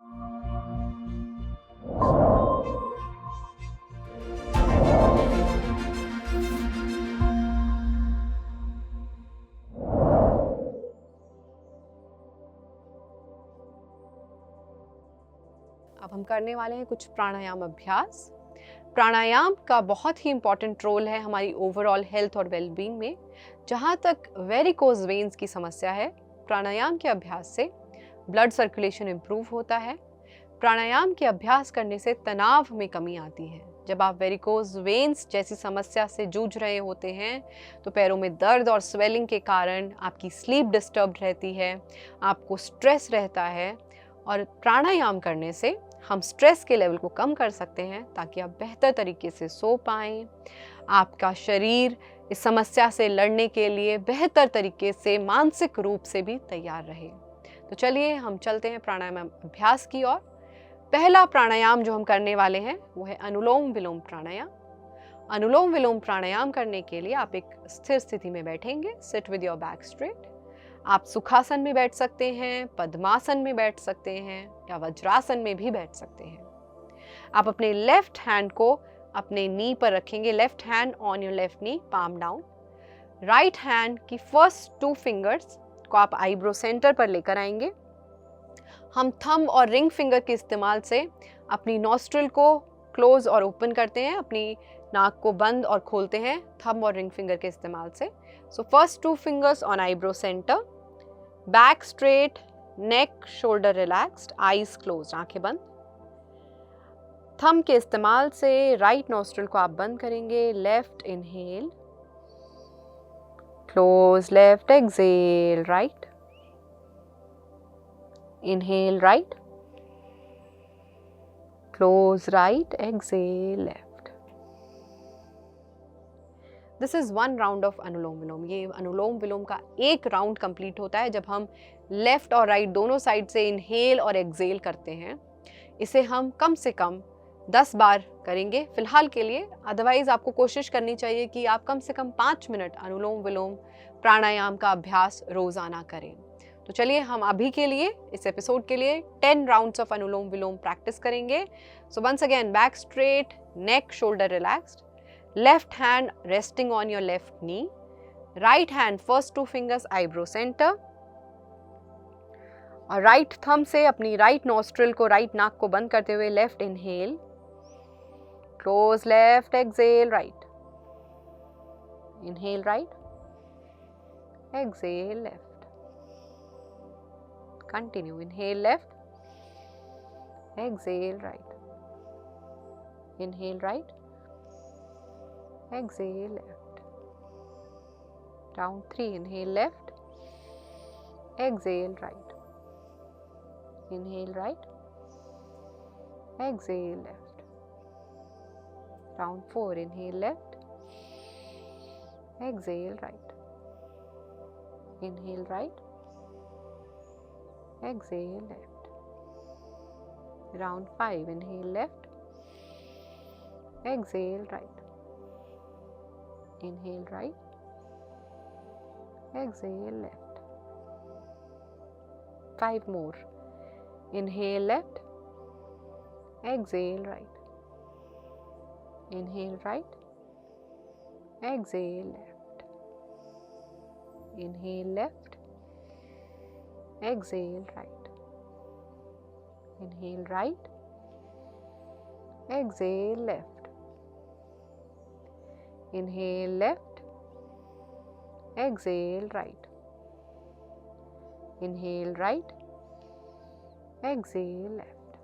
अब हम करने वाले हैं कुछ प्राणायाम अभ्यास। प्राणायाम का बहुत ही इम्पॉर्टेंट रोल है हमारी ओवरऑल हेल्थ और वेलबींग में। जहाँ तक वेरिकोज वेन्स की समस्या है, प्राणायाम के अभ्यास से ब्लड सर्कुलेशन इम्प्रूव होता है। प्राणायाम के अभ्यास करने से तनाव में कमी आती है। जब आप वेरिकोज वेन्स जैसी समस्या से जूझ रहे होते हैं तो पैरों में दर्द और स्वेलिंग के कारण आपकी स्लीप डिस्टर्ब रहती है, आपको स्ट्रेस रहता है। और प्राणायाम करने से हम स्ट्रेस के लेवल को कम कर सकते हैं ताकि आप बेहतर तरीके से सो पाएं, आपका शरीर इस समस्या से लड़ने के लिए बेहतर तरीके से मानसिक रूप से भी तैयार रहे। तो चलिए हम चलते हैं प्राणायाम अभ्यास की ओर। पहला प्राणायाम जो हम करने वाले हैं वो है अनुलोम विलोम प्राणायाम। अनुलोम विलोम प्राणायाम करने के लिए आप एक स्थिर स्थिति में बैठेंगे। Sit with your back straight. आप सुखासन में बैठ सकते हैं, पद्मासन में बैठ सकते हैं या वज्रासन में भी बैठ सकते हैं। आप अपने लेफ्ट हैंड को अपने नी पर रखेंगे। Left hand on your left knee, palm down. Right hand की फर्स्ट 2 फिंगर्स को आप आईब्रो सेंटर पर लेकर आएंगे। हम थंब और रिंग फिंगर के इस्तेमाल से अपनी नॉस्ट्रिल को क्लोज और ओपन करते हैं, अपनी नाक को बंद और खोलते हैं थंब और रिंग फिंगर के इस्तेमाल से। So first 2 fingers on eyebrow centre, back straight, neck shoulder relaxed, eyes close, आंखें बंद। थंब के इस्तेमाल से राइट नॉस्ट्रिल को आप बंद करेंगे। Left inhale, close left, exhale right, inhale right, close right, exhale left. This is 1 round of Anulom Vilom. ये अनुलोम विलोम का एक राउंड कंप्लीट होता है जब हम लेफ्ट और राइट दोनों साइड से इनहेल और एक्सेल करते हैं। इसे हम कम से कम 10 बार करेंगे फिलहाल के लिए। अदरवाइज आपको कोशिश करनी चाहिए कि आप कम से कम 5 मिनट अनुलोम विलोम प्राणायाम का अभ्यास रोजाना करें। तो चलिए हम अभी के लिए, इस एपिसोड के लिए 10 rounds of Anulom Vilom practice करेंगे। So once again, back straight, neck shoulder relaxed, left hand resting on your left knee, right hand first 2 fingers eyebrow center, और राइट थंब से अपनी राइट नॉस्ट्रिल को, राइट नाक को बंद करते हुए left inhale, close left, exhale right, inhale right, exhale left, continue, inhale left, exhale right, inhale right, exhale left, round 3, inhale left, exhale right, inhale right, exhale left, round 4, inhale left, exhale right, inhale right, exhale left, round 5, inhale left, exhale right, inhale right, exhale left, 5 more, inhale left, exhale right, inhale right, exhale left, inhale left, exhale right, inhale right, exhale left, inhale left, exhale right, inhale right, exhale left,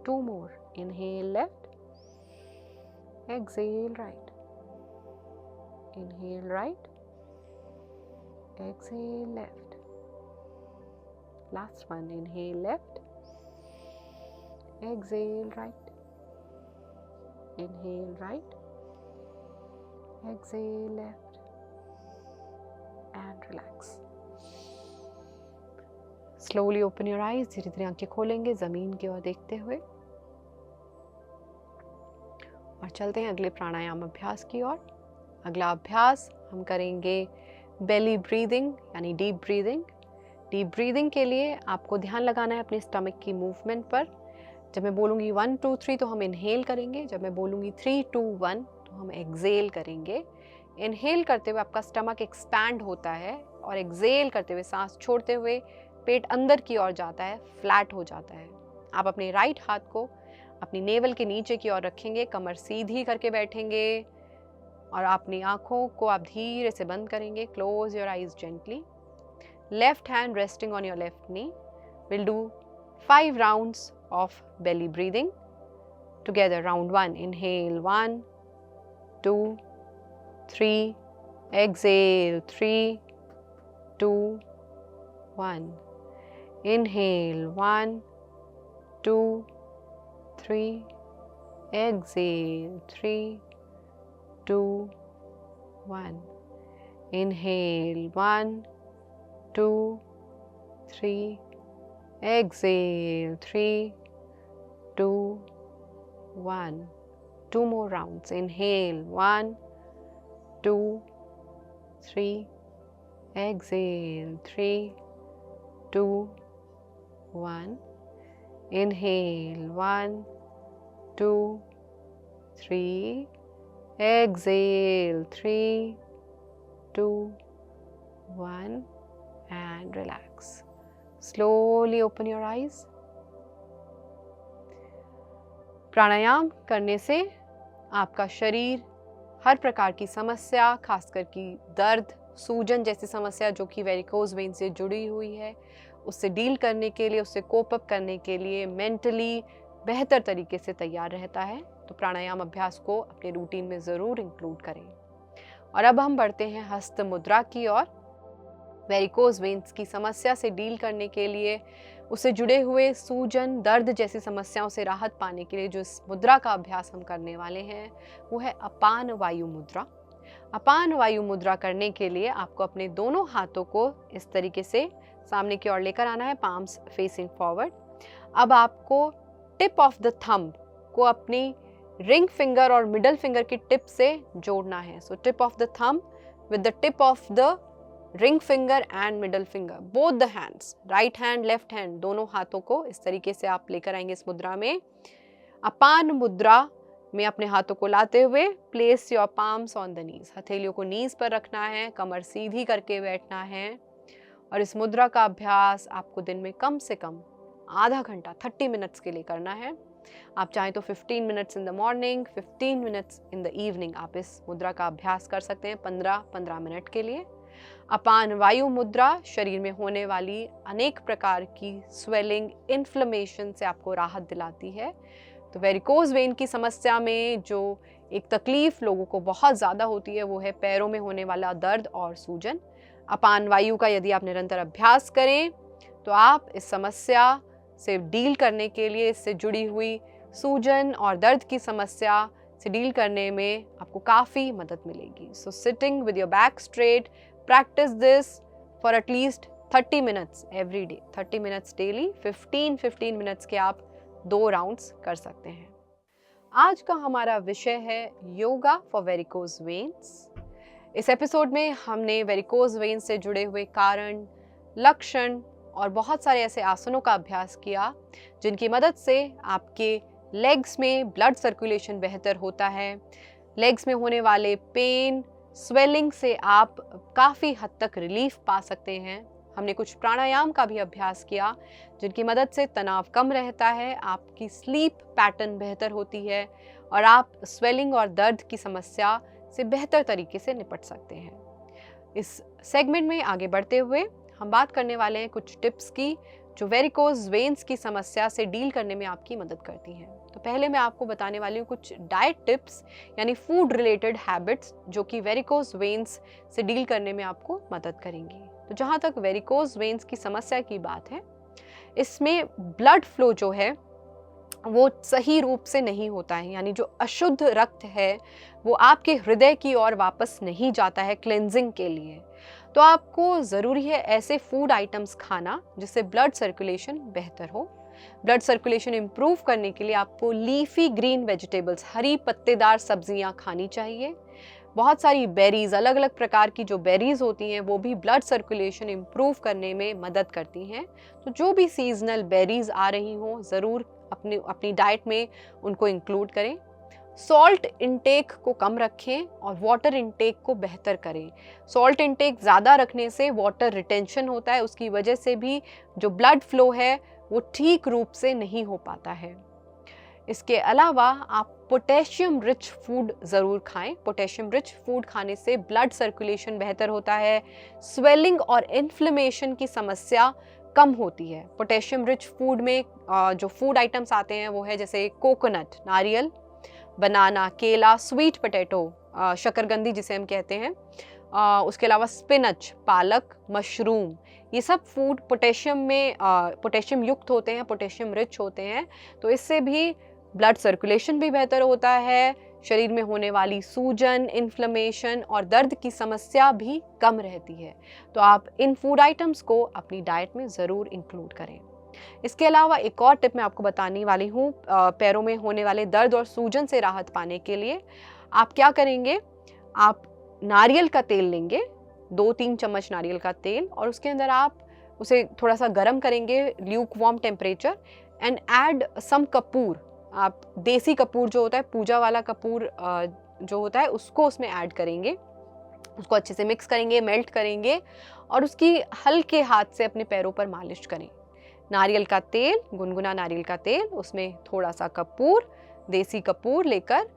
2 more, inhale left, exhale right, inhale right, exhale left, last one, inhale left, exhale right, inhale right, exhale left, and relax. Slowly open your eyes, धीरे धीरे आंखें खोलेंगे जमीन की ओर देखते हुए, और चलते हैं अगले प्राणायाम अभ्यास की ओर। अगला अभ्यास हम करेंगे बेली ब्रीदिंग यानी डीप ब्रीदिंग। डीप ब्रीदिंग के लिए आपको ध्यान लगाना है अपने स्टमक की मूवमेंट पर। जब मैं बोलूँगी 1 2 3 तो हम इनहेल करेंगे, जब मैं बोलूँगी 3 2 1 तो हम एक्सेल करेंगे। इनहेल करते हुए आपका स्टमक एक्सपैंड होता है और एक्सेल करते हुए सांस छोड़ते हुए पेट अंदर की ओर जाता है, फ्लैट हो जाता है। आप अपने राइट हाथ को अपनी नेवल के नीचे की ओर रखेंगे, कमर सीधी करके बैठेंगे और अपनी आँखों को आप धीरे से बंद करेंगे। Close your eyes gently. Left hand resting on your left knee. Will do 5 rounds of belly breathing together. Round 1, inhale 1 2 3, exhale 3 2 1, inhale 1 2 3, exhale 3 2 1, inhale 1 2 3, exhale 3 2 1. 2 more rounds. Inhale 1 2 3, exhale 3 2 1, inhale 1 2 3, exhale 3 2 1, and relax. Slowly open your eyes. प्राणायाम करने से आपका शरीर हर प्रकार की समस्या, खासकर की दर्द, सूजन जैसी समस्या जो कि वेरिकोज वेन से जुड़ी हुई है, उससे डील करने के लिए, उससे कोप अप करने के लिए मेंटली बेहतर तरीके से तैयार रहता है। तो प्राणायाम अभ्यास को अपने रूटीन में ज़रूर इंक्लूड करें। और अब हम बढ़ते हैं हस्त मुद्रा की ओर। वेरिकोज वेन्स की समस्या से डील करने के लिए, उससे जुड़े हुए सूजन, दर्द जैसी समस्याओं से राहत पाने के लिए जो इस मुद्रा का अभ्यास हम करने वाले हैं वो है अपान वायु मुद्रा। अपान वायु मुद्रा करने के लिए आपको अपने दोनों हाथों को इस तरीके से सामने की ओर लेकर आना है, पाम्स फेसिंग फॉरवर्ड। अब आपको टिप ऑफ द थंब को अपनी रिंग फिंगर और मिडल फिंगर की टिप से जोड़ना है। So tip of the thumb with the tip of the ring finger and middle finger, both the hands, right hand left hand, दोनों हाथों को इस तरीके से आप लेकर आएंगे इस मुद्रा में। अपान मुद्रा में अपने हाथों को लाते हुए place your palms on the knees, हथेलियों को नीज पर रखना है, कमर सीधी करके बैठना है। और इस मुद्रा का अभ्यास आपको दिन में कम से कम आधा घंटा 30 मिनट्स के लिए करना है। आप चाहें तो 15 minutes in the morning, 15 minutes in the evening आप इस मुद्रा का अभ्यास कर सकते हैं 15-15 मिनट के लिए। अपान वायु मुद्रा शरीर में होने वाली अनेक प्रकार की स्वेलिंग, इन्फ्लेमेशन से आपको राहत दिलाती है। तो वेरिकोज वेन की समस्या में जो एक तकलीफ लोगों को बहुत ज़्यादा होती है वो है पैरों में होने वाला दर्द और सूजन। अपान वायु का यदि आप निरंतर अभ्यास करें तो आप इस समस्या से डील करने के लिए, इससे जुड़ी हुई सूजन और दर्द की समस्या से डील करने में आपको काफ़ी मदद मिलेगी। So sitting with your back straight, practice this for at least 30 minutes every day, 30 minutes daily, 15 minutes के आप 2 राउंड्स कर सकते हैं। आज का हमारा विषय है योगा फॉर वेरिकोज वेन्स। इस एपिसोड में हमने वेरिकोज वेन्स से जुड़े हुए कारण, लक्षण और बहुत सारे ऐसे आसनों का अभ्यास किया जिनकी मदद से आपके लेग्स में ब्लड सर्कुलेशन बेहतर होता है। लेग्स में होने वाले पेन, स्वेलिंग से आप काफ़ी हद तक रिलीफ पा सकते हैं। हमने कुछ प्राणायाम का भी अभ्यास किया जिनकी मदद से तनाव कम रहता है, आपकी स्लीप पैटर्न बेहतर होती है और आप स्वेलिंग और दर्द की समस्या से बेहतर तरीके से निपट सकते हैं। इस सेगमेंट में आगे बढ़ते हुए हम बात करने वाले हैं कुछ टिप्स की जो वेरिकोज वेन्स की समस्या से डील करने में आपकी मदद करती हैं। तो पहले मैं आपको बताने वाली हूँ कुछ डाइट टिप्स यानी फूड रिलेटेड हैबिट्स जो कि वेरिकोज वेन्स से डील करने में आपको मदद करेंगी। तो जहाँ तक वेरिकोज वेन्स की समस्या की बात है, इसमें ब्लड फ्लो जो है वो सही रूप से नहीं होता है, यानी जो अशुद्ध रक्त है वो आपके हृदय की ओर वापस नहीं जाता है क्लेंजिंग के लिए। तो आपको ज़रूरी है ऐसे फूड आइटम्स खाना जिससे ब्लड सर्कुलेशन बेहतर हो। ब्लड सर्कुलेशन इम्प्रूव करने के लिए आपको लीफी ग्रीन वेजिटेबल्स, हरी पत्तेदार सब्जियां खानी चाहिए। बहुत सारी बेरीज, अलग अलग प्रकार की जो बेरीज होती हैं वो भी ब्लड सर्कुलेशन इम्प्रूव करने में मदद करती हैं। तो जो भी सीजनल बेरीज आ रही हों ज़रूर अपनी अपनी डाइट में उनको इंक्लूड करें। सॉल्ट इंटेक को कम रखें और वाटर इंटेक को बेहतर करें। सॉल्ट इंटेक ज़्यादा रखने से वाटर रिटेंशन होता है, उसकी वजह से भी जो ब्लड फ्लो है वो ठीक रूप से नहीं हो पाता है। इसके अलावा आप पोटेशियम रिच फूड ज़रूर खाएं। पोटेशियम रिच फूड खाने से ब्लड सर्कुलेशन बेहतर होता है, स्वेलिंग और इन्फ्लेमेशन की समस्या कम होती है। पोटेशियम रिच फूड में जो फूड आइटम्स आते हैं वो है जैसे कोकोनट, नारियल, बनाना, केला, स्वीट पोटैटो, शकरकंदी जिसे हम कहते हैं, उसके अलावा स्पिनच, पालक, मशरूम, ये सब फूड पोटेशियम में पोटेशियम युक्त होते हैं, पोटेशियम रिच होते हैं। तो इससे भी ब्लड सर्कुलेशन भी बेहतर होता है, शरीर में होने वाली सूजन, इन्फ्लेमेशन और दर्द की समस्या भी कम रहती है। तो आप इन फूड आइटम्स को अपनी डाइट में ज़रूर इंक्लूड करें। इसके अलावा एक और टिप मैं आपको बताने वाली हूँ, पैरों में होने वाले दर्द और सूजन से राहत पाने के लिए आप क्या करेंगे, आप नारियल का तेल लेंगे, 2-3 चम्मच नारियल का तेल, और उसके अंदर आप उसे थोड़ा सा गर्म करेंगे, lukewarm temperature, and add some कपूर। आप देसी कपूर जो होता है, पूजा वाला कपूर जो होता है, उसको उसमें ऐड करेंगे। उसको अच्छे से मिक्स करेंगे, मेल्ट करेंगे और उसकी हल्के हाथ से अपने पैरों पर मालिश करें। नारियल का तेल, गुनगुना नारियल का तेल, उसमें थोड़ा सा कपूर, देसी कपूर लेकर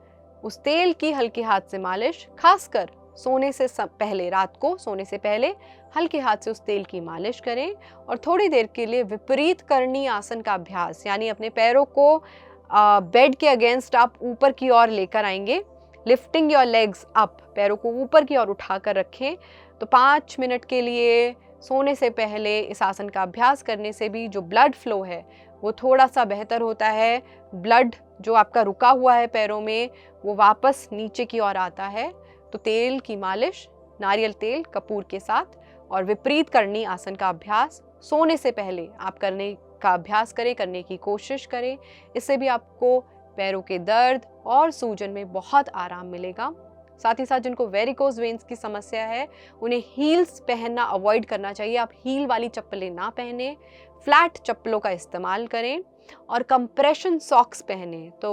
उस तेल की हल्के हाथ से मालिश, खासकर सोने से पहले, रात को सोने से पहले हल्के हाथ से उस तेल की मालिश करें। और थोड़ी देर के लिए विपरीत करणी आसन का अभ्यास, यानी अपने पैरों को बेड के अगेंस्ट आप ऊपर की ओर लेकर आएंगे, लिफ्टिंग योर लेग्स अप, पैरों को ऊपर की ओर उठाकर रखें। तो 5 मिनट के लिए सोने से पहले इस आसन का अभ्यास करने से भी जो ब्लड फ्लो है वो थोड़ा सा बेहतर होता है। ब्लड जो आपका रुका हुआ है पैरों में वो वापस नीचे की ओर आता है। तो तेल की मालिश, नारियल तेल कपूर के साथ और विपरीत करणी आसन का अभ्यास सोने से पहले आप करने की कोशिश करें। इससे भी आपको पैरों के दर्द और सूजन में बहुत आराम मिलेगा। साथ ही साथ जिनको वेरिकोज वेन्स की समस्या है उन्हें हील्स पहनना अवॉइड करना चाहिए। आप हील वाली चप्पलें ना पहने, फ्लैट चप्पलों का इस्तेमाल करें और कंप्रेशन सॉक्स पहने। तो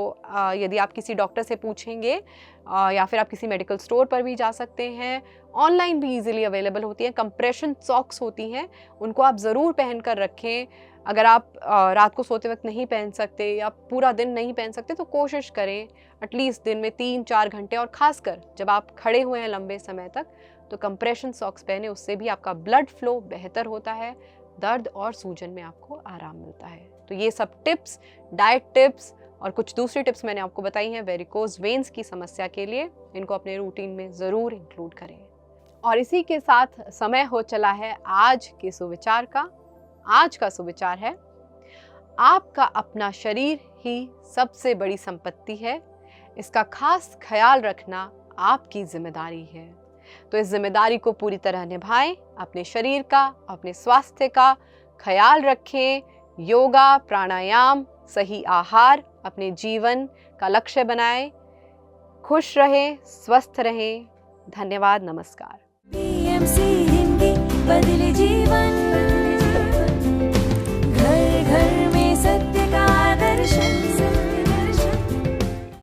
यदि आप किसी डॉक्टर से पूछेंगे या फिर आप किसी मेडिकल स्टोर पर भी जा सकते हैं, ऑनलाइन भी इजीली अवेलेबल होती हैं, कंप्रेशन सॉक्स होती हैं, उनको आप ज़रूर पहन कर रखें। अगर आप रात को सोते वक्त नहीं पहन सकते या पूरा दिन नहीं पहन सकते तो कोशिश करें एटलीस्ट दिन में 3-4 घंटे, और ख़ासकर जब आप खड़े हुए हैं लंबे समय तक तो कंप्रेशन सॉक्स पहने, उससे भी आपका ब्लड फ्लो बेहतर होता है, दर्द और सूजन में आपको आराम मिलता है। तो ये सब टिप्स, डाइट टिप्स और कुछ दूसरी टिप्स मैंने आपको बताई हैं वेरिकोज वेन्स की समस्या के लिए, इनको अपने रूटीन में ज़रूर इंक्लूड करें। और इसी के साथ समय हो चला है आज के सुविचार का। आज का सुविचार है, आपका अपना शरीर ही सबसे बड़ी संपत्ति है, इसका खास ख्याल रखना आपकी जिम्मेदारी है। तो इस जिम्मेदारी को पूरी तरह निभाएं, अपने शरीर का, अपने स्वास्थ्य का ख्याल रखें, योगा, प्राणायाम, सही आहार अपने जीवन का लक्ष्य बनाएं। खुश रहें, स्वस्थ रहें। धन्यवाद, नमस्कार। PMC हिंदी बदले जीवन।